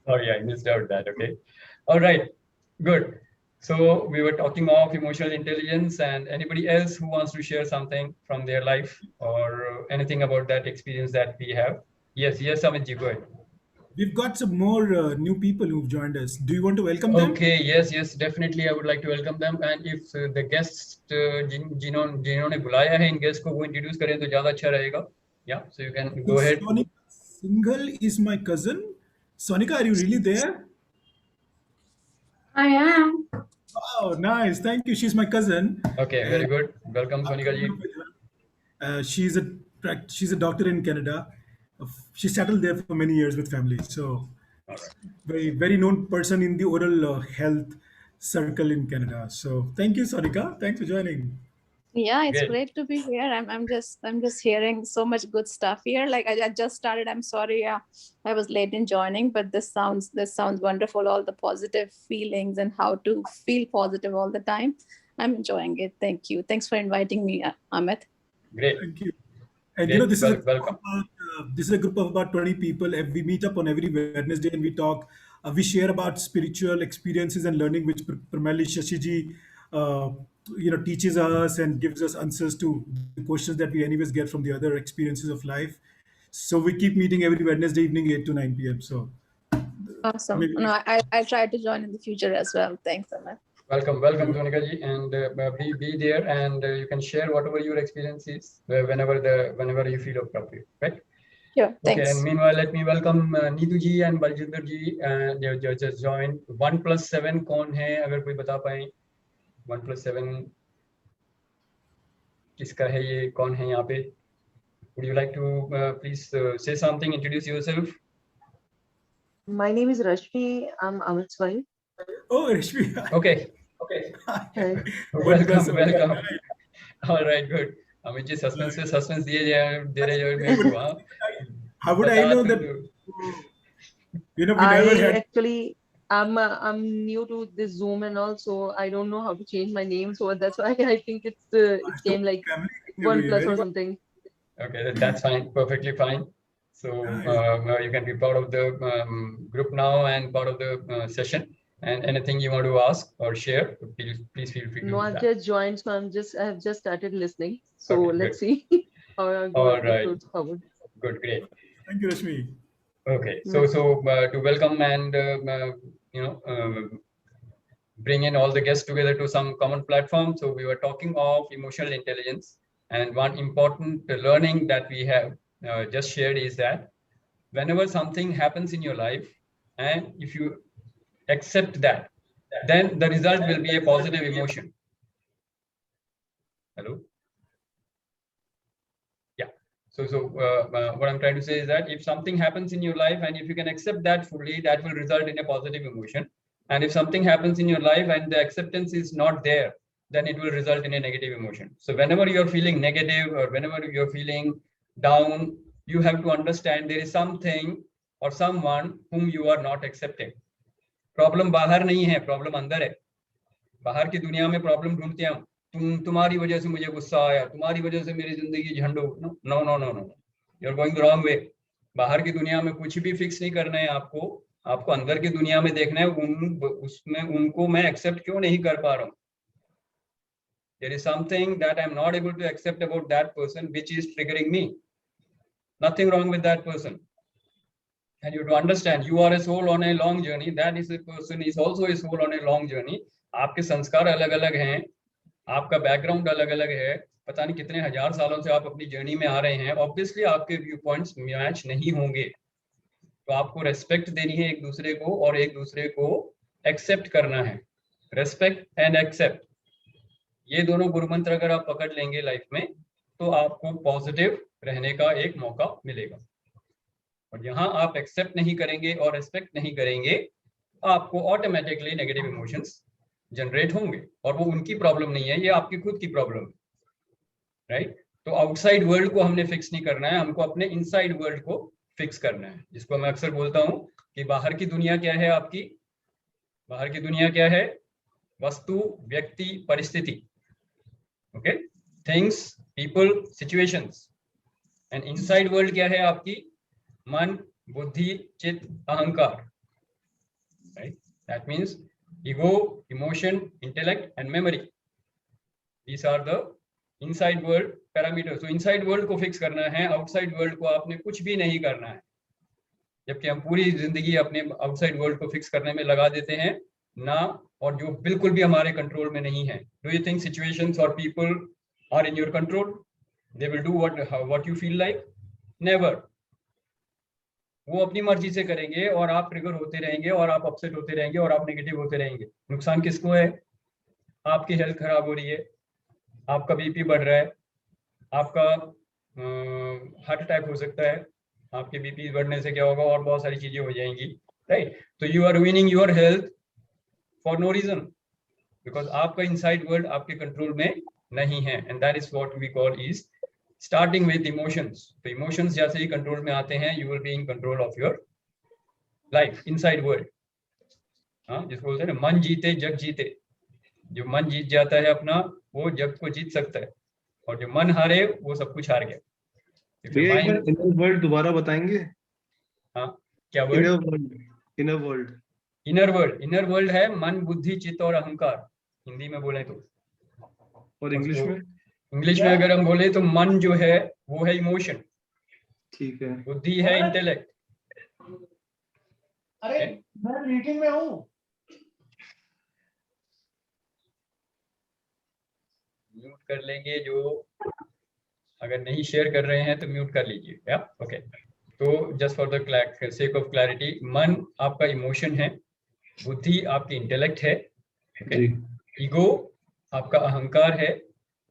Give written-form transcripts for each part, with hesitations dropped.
Sorry, I missed out that. Okay. All right. Good. So we were talking of emotional intelligence, and anybody else who wants to share something from their life or anything about that experience that we have? Yes, Amit ji, go ahead. We've got some more new people who've joined us. Do you want to welcome them? Okay, yes, definitely. I would like to welcome them. And if the guests जिन्होंने बुलाया है इन guest को वो introduce करें तो ज्यादा अच्छा रहेगा. Yeah, so you can So go ahead. Sonika Singhal is my cousin. Sonika, are you really there? I am. Oh, nice. Thank you. She's my cousin. Okay, very And good. Welcome, I've Sonika grown ji. up with her. She's a doctor in Canada. She settled there for many years with family. So All right. very known person in the oral health circle in Canada. So thank you, Sonika. Thanks for joining. Yeah, it's Great. great to be here. I'm just hearing so much good stuff here. Like I just started. I'm sorry, I was late in joining, but this sounds wonderful. All the positive feelings and how to feel positive all the time. I'm enjoying it. Thank you. Thanks for inviting me, Amit. Great. Thank you. And Great. this is Welcome. this is a group of about 20 people. And we meet up on every Wednesday and we talk. We share about spiritual experiences and learning, which primarily Shashiji, teaches us and gives us answers to the questions that we anyways get from the other experiences of life. So we keep meeting every Wednesday evening, 8 to 9 p.m. So Awesome. maybe No, I'll try to join in the future as well. Thanks, Amit. Welcome, Sonika ji, and be there, and you can share whatever your experience is whenever you feel appropriate, right? Sure. Okay, and Thanks. meanwhile, let me welcome Neetu ji and Baljinder ji, जो just joined. 1+7 कौन है? अगर कोई बता पाए 1+7 किसका है ये? कौन है यहाँ पे? Would you like to please say something? Introduce yourself. My name is Rashmi. I'm Amit's wife. oh, Rashmi, Okay. Hi. Welcome. All right, good. Amit ji suspense दे रहे हो मेरे को, हाँ? how would I बता know तुम that? तो. We never had. Actually I'm new to this Zoom and all, so I don't know how to change my name. So that's why I think it So came like family, 1+ or something. Okay, that's fine, perfectly fine. So you can be part of the group now and part of the session. And anything you want to ask or share, please feel free to No, do I've that. just joined, so I have just started listening. So Okay, let's good. see how I go All right, forward. good, great. Thank you, Rashmi. Okay, so to welcome and bring in all the guests together to some common platform. So we were talking of emotional intelligence, and one important learning that we have just shared is that whenever something happens in your life, and if you accept that, then the result will be a positive emotion. Hello? Yeah. So what I'm trying to say is that if something happens in your life and if you can accept that fully, that will result in a positive emotion. And if something happens in your life and the acceptance is not there, then it will result in a negative emotion. So whenever you're feeling negative or whenever you're feeling down, you have to understand there is something or someone whom you are not accepting. Problem बाहर नहीं है, problem अंदर है. बाहर की दुनिया में problem ढूंढते हैं हम. तुम्हारी वजह से मुझे गुस्सा आया, तुम्हारी वजह से मेरी जिंदगी झंड हो. No, you are going the wrong way. बाहर की दुनिया में कुछ भी फिक्स नहीं करना है आपको अंदर की दुनिया में देखना है. उसमें उनको मैं एक्सेप्ट क्यों नहीं कर पा रहा हूँ. There is something that I'm not able to accept about that person which is triggering me. Nothing wrong with that person. And you have to understand, you are a soul on a long journey. That is a person is also a soul on a long journey. आपके संस्कार अलग अलग हैं, आपका background अलग अलग है. पता नहीं कितने हजार सालों से आप अपनी जर्नी में आ रहे हैं. ऑब्वियसली आपके व्यू पॉइंट्स मैच नहीं होंगे, तो आपको रेस्पेक्ट देनी है एक दूसरे को और एक दूसरे को एक्सेप्ट करना है. रेस्पेक्ट एंड एक्सेप्ट, ये दोनों गुरुमंत्र अगर आप पकड़ लेंगे लाइफ में तो आपको पॉजिटिव रहने का एक मौका मिलेगा. और यहाँ आप एक्सेप्ट नहीं करेंगे और रेस्पेक्ट नहीं करेंगे, आपको ऑटोमेटिकली नेगेटिव इमोशंस जनरेट होंगे. और वो उनकी प्रॉब्लम नहीं है, ये आपकी खुद की प्रॉब्लम है, राइट. तो आउटसाइड वर्ल्ड को हमने फिक्स नहीं करना है, हमको अपने इनसाइड वर्ल्ड को फिक्स करना है. जिसको मैं अक्सर बोलता हूँ कि बाहर की दुनिया क्या है आपकी, बाहर की दुनिया क्या है? वस्तु, व्यक्ति, परिस्थिति. Okay, things, people, situations. And inside world क्या है आपकी? मन, बुद्धि, चित्त, अहंकार. right? That means ego, emotion, intellect, and memory. These are the inside world parameters. So inside world को fix करना है, outside world को आपने कुछ भी नहीं करना है. जबकि हम पूरी जिंदगी अपने outside world को fix करने में लगा देते हैं ना, और जो बिल्कुल भी हमारे कंट्रोल में नहीं है. Do you think situations or people are in your control? They will do what you feel like? Never. वो अपनी मर्जी से करेंगे और आप ट्रिगर होते रहेंगे और आप अपसेट होते रहेंगे और आप नेगेटिव होते रहेंगे. नुकसान किसको है? आपकी हेल्थ खराब हो रही है, आपका बीपी बढ़ रहा है, आपका हार्ट अटैक हो सकता है. आपके बीपी बढ़ने से क्या होगा? और बहुत सारी चीजें हो जाएंगी, राइट? तो you are ruining your health for no reason, because आपका इनसाइड वर्ल्ड आपके कंट्रोल में नहीं है. And that is what we call is starting with emotions. तो इमोशंस जैसे ही कंट्रोल में आते हैं, you will be in control of your life, inside world. हाँ, जिसको बोलते हैं ना, मन जीते जग जीते. जो मन जीत जाता है अपना, वो जग को जीत सकता है, और जो मन हारे वो सब कुछ हार गया. इनर वर्ल्ड दोबारा बताएंगे? हाँ, क्या word? Inner world. Inner world है मन, बुद्धि, चित्त और अहंकार, हिंदी में बोले तो. और इंग्लिश में? इंग्लिश में अगर हम बोले तो मन जो है वो है इमोशन. ठीक है. बुद्धि है इंटेलेक्ट. अरे मैं मीटिंग में हूँ. म्यूट कर लेंगे, जो अगर नहीं शेयर कर रहे हैं तो म्यूट कर लीजिए. या ओके. तो just for the sake of clarity, मन आपका इमोशन है, बुद्धि आपकी इंटेलेक्ट है, ईगो आपका अहंकार है,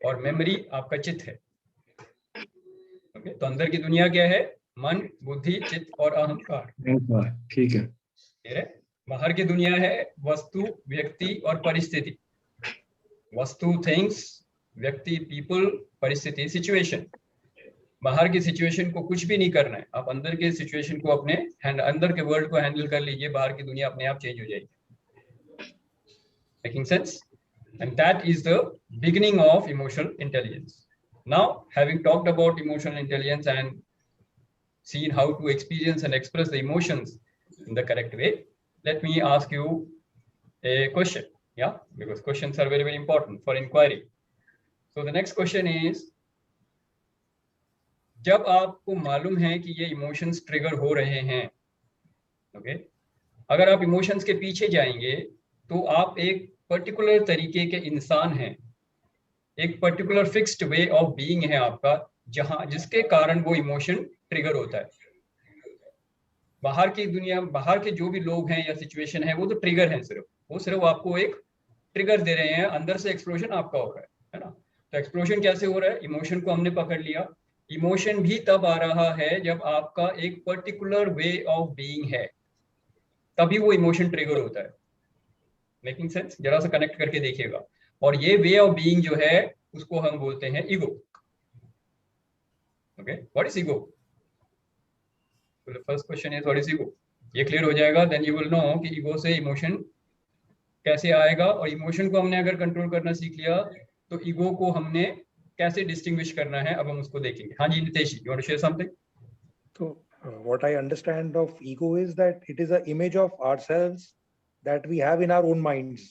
और मेमोरी आपका चित्त है. ओके. तो अंदर की दुनिया क्या है? मन, बुद्धि, चित्त और अहंकार. ठीक है. बाहर की दुनिया है वस्तु, व्यक्ति और परिस्थिति. वस्तु, थिंग्स, व्यक्ति, पीपल, परिस्थिति, सिचुएशन. बाहर की सिचुएशन को कुछ भी नहीं करना है, आप अंदर के सिचुएशन को अपने अंदर के वर्ल्ड को हैंडल कर लीजिए, बाहर की दुनिया अपने आप चेंज हो जाएगी. Making sense? And that is the beginning of emotional intelligence. Now, having talked about emotional intelligence and seen how to experience and express the emotions in the correct way, let me ask you a question. Yeah, because questions are very, very important for inquiry. So the next question is, जब आपको मालूम है कि ये emotions trigger हो रहे हैं, okay, अगर आप इमोशंस के पीछे जाएंगे तो आप एक पर्टिकुलर तरीके के इंसान हैं, एक particular fixed way of being है आपका, जहां जिसके कारण वो इमोशन ट्रिगर होता है. बाहर की दुनिया, बाहर के जो भी लोग हैं या सिचुएशन है, वो तो ट्रिगर हैं, वो सिर्फ आपको एक ट्रिगर दे रहे हैं. अंदर से एक्सप्लोजन आपका हो रहा है ना. तो एक्सप्लोजन कैसे हो रहा है? इमोशन को हमने पकड़ लिया. इमोशन भी तब आ रहा है जब आपका एक पर्टिकुलर वे ऑफ बीइंग है, तभी वो इमोशन ट्रिगर होता है. Making sense? जरा सा कनेक्ट करके देखिएगा. और ये वे ऑफ बीइंग जो है उसको हम बोलते हैं ego. Okay, what is ego? तो the first question is what is ego. ये क्लियर हो जाएगा, देन यू विल नो कि ईगो से इमोशन कैसे आएगा. और इमोशन को हमने अगर कंट्रोल करना सीख लिया तो ईगो को हमने कैसे डिस्टिंग्विश करना है, अब हम उसको देखेंगे. हाँ जी, Nitesh, you want to share something? So what I understand of ego is that it is an image of ourselves that we have in our own minds.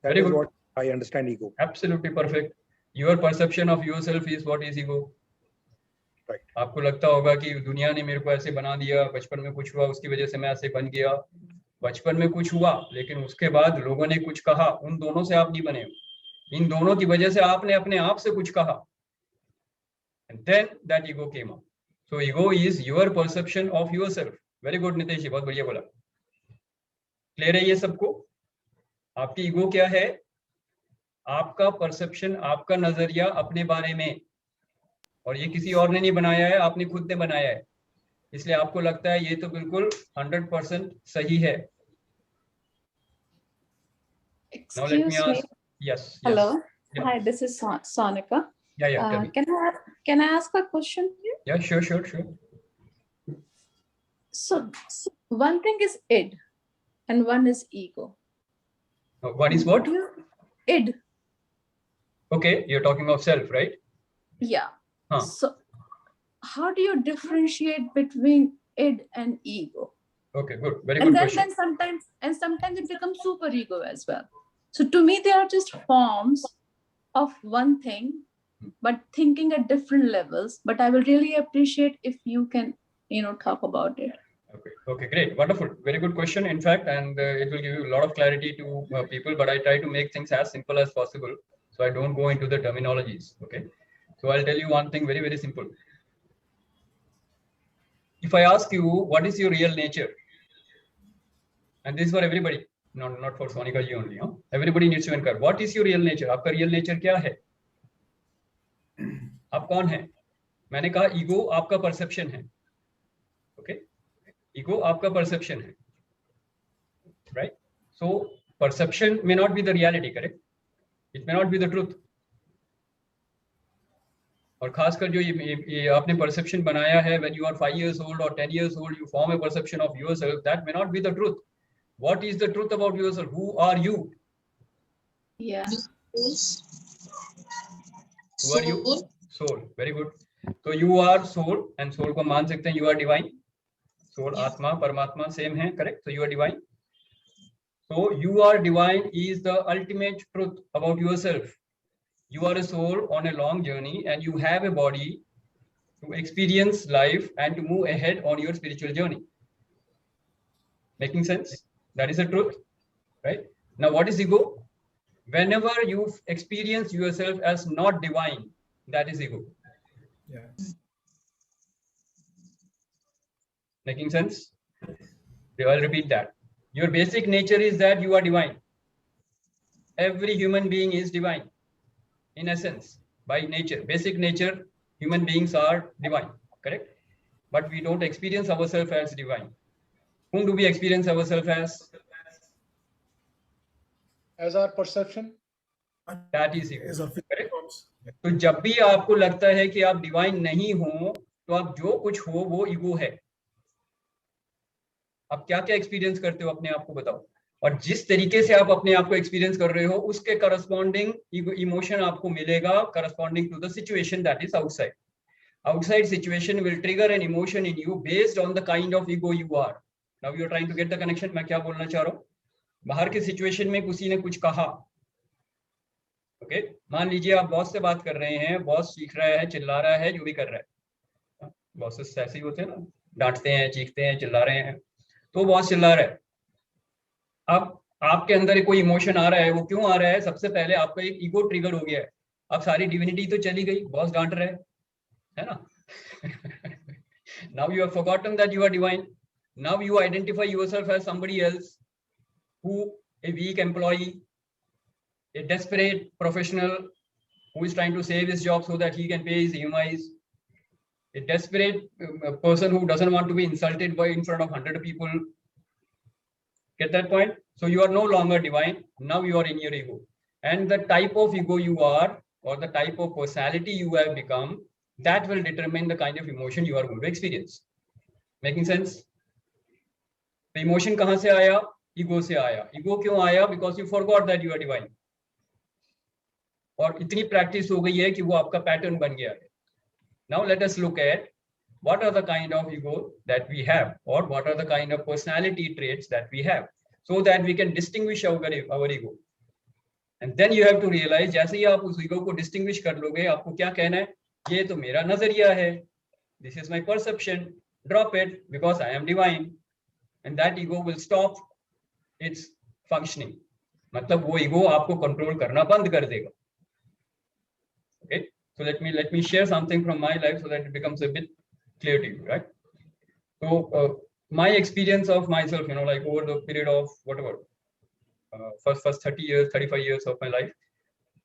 That Very is good. what I understand ego. Absolutely perfect. Your perception of yourself is what is ego. Right. आपको लगता होगा कि दुनिया ने मेरे को ऐसे बना दिया, बचपन में कुछ हुआ उसकी वजह से मैं ऐसे बन गया. बचपन में कुछ हुआ, लेकिन उसके बाद लोगों ने कुछ कहा, उन दोनों से आप नहीं बने हो. इन दोनों की वजह से आपने अपने आप से कुछ कहा. And then that ego came up. So ego is your perception of yourself. Very good Nitesh जी, बहुत बढ़िया बोला. क्लियर है ये सबको? आपकी ईगो क्या है? आपका परसेप्शन, आपका नजरिया अपने बारे में. और ये किसी और ने नहीं बनाया है, आपने खुद ने बनाया है. इसलिए आपको लगता है ये तो बिल्कुल 100% सही है. Now let me ask. Yes. Hello. Yeah. Hi, this is Sonika. Yeah. Tell me. Can I ask a question here? Yeah, sure. So one thing is id and one is ego. One is what? Id. Okay, you're talking of self, right? Yeah. Huh. So how do you differentiate between id and ego? Okay, good. Very And good then, question. sometimes it becomes super ego as well. So to me, they are just forms of one thing, but thinking at different levels. But I will really appreciate if you can, talk about it. Okay, great, wonderful, very good question. In fact, and it will give you a lot of clarity to people. But I try to make things as simple as possible, so I don't go into the terminologies. Okay, so I'll tell you one thing, very, very simple. If I ask you, what is your real nature? And this is for everybody, not for Sonika ji only. Everybody needs to inquire, what is your real nature? आपका real nature क्या है? आप कौन है? मैंने कहा ego आपका perception है. ओके, ईगो आपका परसेप्शन है, right? So perception may not be the reality, correct? It may not be the truth. और खासकर जो ये आपने परसेप्शन बनाया है, when you are 5 years old or 10 years old, you form a perception of yourself, that may not be the truth. What is the truth about yourself? Who are you? Yeah. Who are you? Soul. Very good. So you are soul, and soul को मान सकते हैं you are divine. Soul, आत्मा, परमात्मा same है, correct? So you are divine. So you are divine is the ultimate truth about yourself. You are a soul on a long journey, and you have a body to experience life and to move ahead on your spiritual journey. Making sense? That is the truth, right? Now, what is ego? Whenever you experience yourself as not divine, that is ego. Yeah. Making sense? I'll repeat that. Your basic nature is that you are divine. Every human being is divine. In essence, by nature, basic nature, human beings are divine, correct? But we don't experience ourselves as divine. Whom do we experience ourselves as? As our perception. That is ego, As our correct? forms. तो जब भी आपको लगता है कि आप divine नहीं हो, तो आप जो कुछ हो वो ईगो है. आप क्या क्या एक्सपीरियंस करते हो अपने आप को बताओ. और जिस तरीके से आप अपने आप को एक्सपीरियंस कर रहे हो, उसके करस्पॉन्डिंग इमोशन आपको मिलेगा, corresponding to the situation that is outside. Outside situation will trigger an emotion in you based on the kind of ego you are. Now you are trying to get the connection. मैं क्या बोलना चाह रहा हूँ? बाहर के situation में किसी ने कुछ कहा, ओके, मान लीजिए आप बॉस से बात कर रहे हैं, बॉस चीख रहा है, चिल्ला रहा है, जो भी कर रहा है. बॉसेस ऐसे ही होते हैं ना, डांटते हैं, चीखते हैं, चिल्ला रहे हैं. तो बॉस चिल्ला रहा है. अब आपके अंदर कोई इमोशन आ रहा है, वो क्यों आ रहा है? सबसे पहले आपका एक ईगो ट्रिगर हो गया है. अब सारी डिविनिटी तो चली गई, बॉस डांट रहे है ना. Now you have forgotten that you are divine. Now you identify yourself as somebody else, who a weak employee, a desperate professional who is trying to save his job so that he can pay his EMIs, a desperate person who doesn't want to be insulted by in front of 100 people. Get that point? So you are no longer divine. Now you are in your ego, and the type of ego you are, or the type of personality you have become, that will determine the kind of emotion you are going to experience. Making sense? The emotion कहाँ से आया? Ego से आया. Ego क्यों आया? Because you forgot that you are divine. और इतनी practice हो गई है कि वो आपका pattern बन गया है. Now let us look at what are the kind of ego that we have, or what are the kind of personality traits that we have, so that we can distinguish our ego. And then you have to realize, जैसे ही आप उस ego को distinguish कर लोगे, आपको क्या कहना है? ये तो मेरा नजरिया है. This is my perception. Drop it, because I am divine. And that ego will stop its functioning. मतलब वो ego आपको control करना बंद कर देगा. Okay. So let me share something from my life so that it becomes a bit clear to you, right? So my experience of myself, like over the period of whatever, first 30 years, 35 years of my life,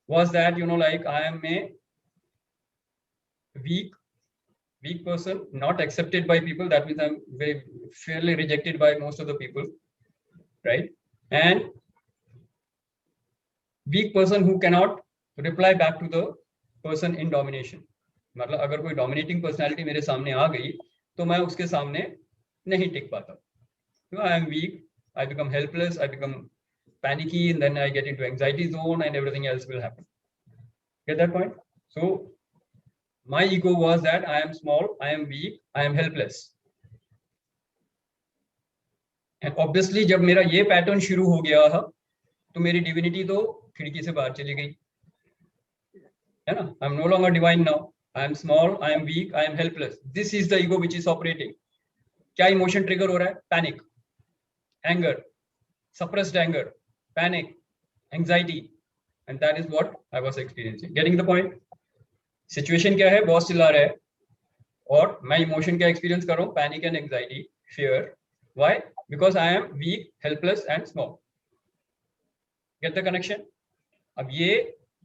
was that, like I am a weak person, not accepted by people. That means I'm very fairly rejected by most of the people, right? And weak person who cannot reply back to the person in domination. मतलब अगर कोई dominating personality मेरे सामने आ गई, तो मैं उसके सामने नहीं टिक पाता. I am weak, I become helpless, I become panicky, and then I get into anxiety zone, and everything else will happen. Get that point? So my ego was that I am small, I am weak, I am helpless. And obviously जब मेरा ये pattern शुरू हो गया था तो मेरी divinity तो खिड़की से बाहर चली गई, है ना. I am no longer divine now. I am small, I am weak, I am helpless. This is the ego which is operating. क्या इमोशन ट्रिगर हो रहा है? Panic, anger, suppressed anger, panic, anxiety, and that is what I was experiencing. Getting the point? Situation क्या है? Boss चिल्ला रहा है और मैं इमोशन क्या एक्सपीरियंस कर रहा हूँ? Panic and anxiety, fear. Why? Because I am weak, helpless and small. Get the connection? अब ये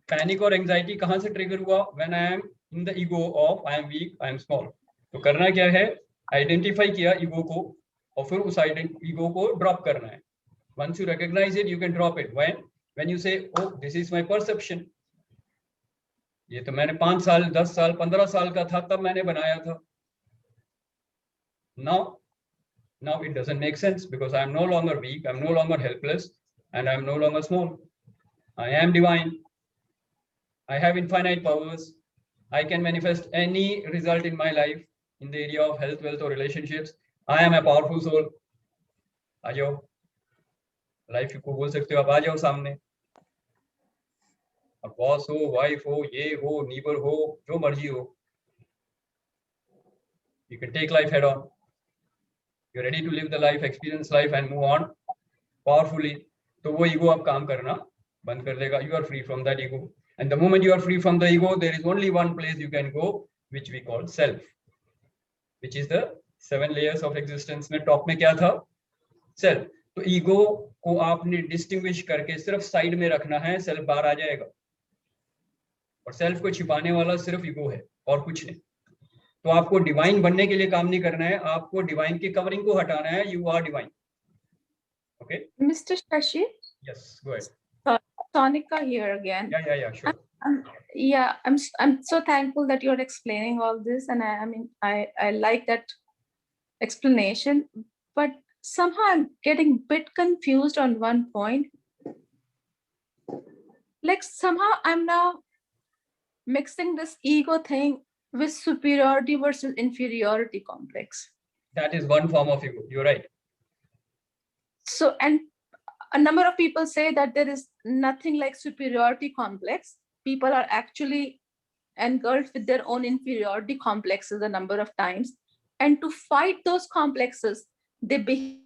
पैनिक और एंजाइटी कहाँ से ट्रिगर हुआ? When I am in the ego of I am weak, I am small. तो करना क्या है? आइडेंटिफाई किया ईगो को और फिर उस ईगो को ड्रॉप करना है. Once you recognize it, you can drop it. When you say, oh, this is my perception. ये तो मैंने 5 साल, 10 साल, 15 साल का था तब मैंने बनाया था. Now it doesn't make sense because I am no longer weak, I am no longer helpless, and I am no longer small. I am divine. I have infinite powers. I can manifest any result in my life in the area of health, wealth, or relationships. I am a powerful soul. आ जाओ. Life को बोल सकते हो आप, आ जाओ सामने. अब boss हो, वाइफ हो, ये हो, नीबर हो, जो मर्जी हो, you can take life head on. You're ready to live the life, experience life and move on powerfully. तो वो ईगो आप काम करना बंद कर देगा. You are free from that ego. And the moment you are free from the ego, there is only one place you can go, which we call self, which is the 7 layers of existence. में top में क्या था? Self. तो ego को आपने distinguish करके सिर्फ side में रखना है, सेल्फ बाहर आ जाएगा. और सेल्फ को छिपाने वाला सिर्फ ईगो है और कुछ नहीं. तो आपको डिवाइन बनने के लिए काम नहीं करना है, आपको डिवाइन की कवरिंग को हटाना है. You are divine. Okay Mr. Shashi, yes, go ahead. Sonika here again. Yeah sure. I'm so thankful that you're explaining all this, and I like that explanation, but somehow I'm getting a bit confused on one point. Like somehow I'm now mixing this ego thing with superiority versus inferiority complex. That is one form of ego. You're right. So, and a number of people say that there is nothing like superiority complex. People are actually engulfed with their own inferiority complexes a number of times. And to fight those complexes, they behave